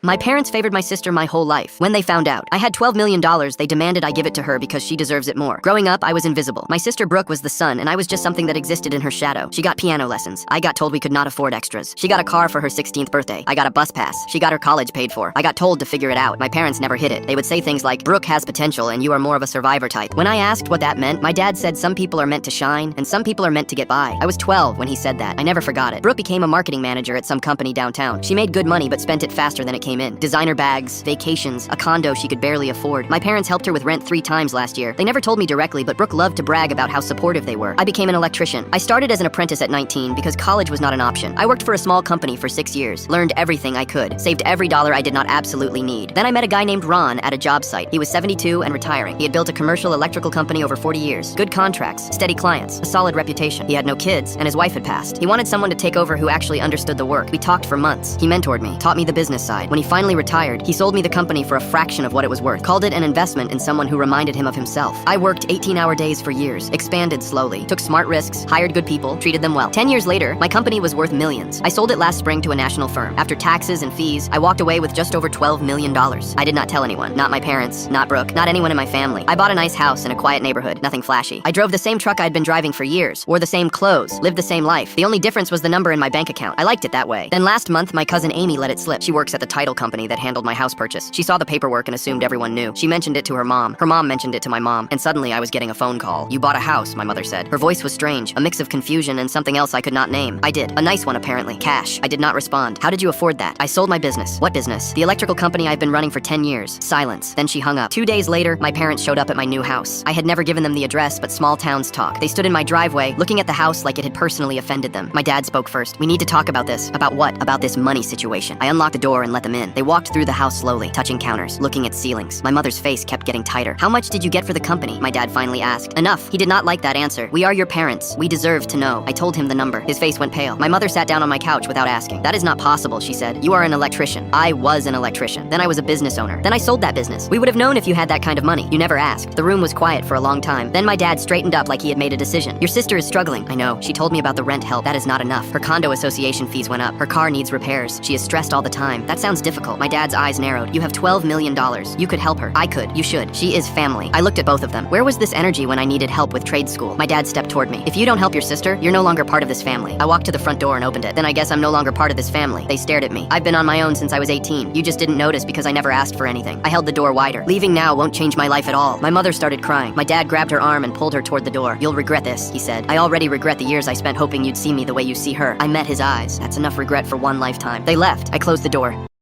My parents favored my sister my whole life. When they found out I had $12 million, they demanded I give it to her because she deserves it more. Growing up, I was invisible. My sister Brooke was the sun, and I was just something that existed in her shadow. She got piano lessons. I got told we could not afford extras. She got a car for her 16th birthday. I got a bus pass. She got her college paid for. I got told to figure it out. My parents never hid it. They would say things like, Brooke has potential and you are more of a survivor type. When I asked what that meant, my dad said some people are meant to shine and some people are meant to get by. I was 12 when he said that. I never forgot it. Brooke became a marketing manager at some company downtown. She made good money but spent it faster than it came in. Designer bags, vacations, a condo she could barely afford. My parents helped her with rent 3 times last year. They never told me directly, but Brooke loved to brag about how supportive they were. I became an electrician. I started as an apprentice at 19 because college was not an option. I worked for a small company for 6 years, learned everything I could, saved every dollar I did not absolutely need. Then I met a guy named Ron at a job site. He was 72 and retiring. He had built a commercial electrical company over 40 years. Good contracts, steady clients, a solid reputation. He had no kids, and his wife had passed. He wanted someone to take over who actually understood the work. We talked for months. He mentored me, taught me the business side. When he finally retired, he sold me the company for a fraction of what it was worth, called it an investment in someone who reminded him of himself. I worked 18-hour days for years, expanded slowly, took smart risks, hired good people, treated them well. 10 years later, my company was worth millions. I sold it last spring to a national firm. After taxes and fees, I walked away with just over $12 million. I did not tell anyone, not my parents, not Brooke, not anyone in my family. I bought a nice house in a quiet neighborhood, nothing flashy. I drove the same truck I'd been driving for years, wore the same clothes, lived the same life. The only difference was the number in my bank account. I liked it that way. Then last month, my cousin Amy let it slip. She works at the title company that handled my house purchase. She saw the paperwork and assumed everyone knew. She mentioned it to her mom. Her mom mentioned it to my mom, and suddenly I was getting a phone call. You bought a house, my mother said. Her voice was strange, a mix of confusion and something else I could not name. I did. A nice one, apparently. Cash. I did not respond. How did you afford that? I sold my business. What business? The electrical company I've been running for 10 years. Silence. Then she hung up. 2 days later, my parents showed up at my new house. I had never given them the address, but small towns talk. They stood in my driveway, looking at the house like it had personally offended them. My dad spoke first. We need to talk about this. About what? About this money situation. I unlocked the door and let them in. They walked through the house slowly, touching counters, looking at ceilings. My mother's face kept getting tighter. How much did you get for the company? My dad finally asked. Enough. He did not like that answer. We are your parents. We deserve to know. I told him the number. His face went pale. My mother sat down on my couch without asking. That is not possible, she said. You are an electrician. I was an electrician. Then I was a business owner. Then I sold that business. We would have known if you had that kind of money. You never asked. The room was quiet for a long time. Then my dad straightened up like he had made a decision. Your sister is struggling. I know. She told me about the rent help. That is not enough. Her condo association fees went up. Her car needs repairs. She is stressed all the time. That sounds difficult. My dad's eyes narrowed. You have $12 million. You could help her. I could. You should. She is family. I looked at both of them. Where was this energy when I needed help with trade school? My dad stepped toward me. If you don't help your sister, you're no longer part of this family. I walked to the front door and opened it. Then I guess I'm no longer part of this family. They stared at me. I've been on my own since I was 18. You just didn't notice because I never asked for anything. I held the door wider. Leaving now won't change my life at all. My mother started crying. My dad grabbed her arm and pulled her toward the door. You'll regret this, he said. I already regret the years I spent hoping you'd see me the way you see her. I met his eyes. That's enough regret for one lifetime. They left. I closed the door.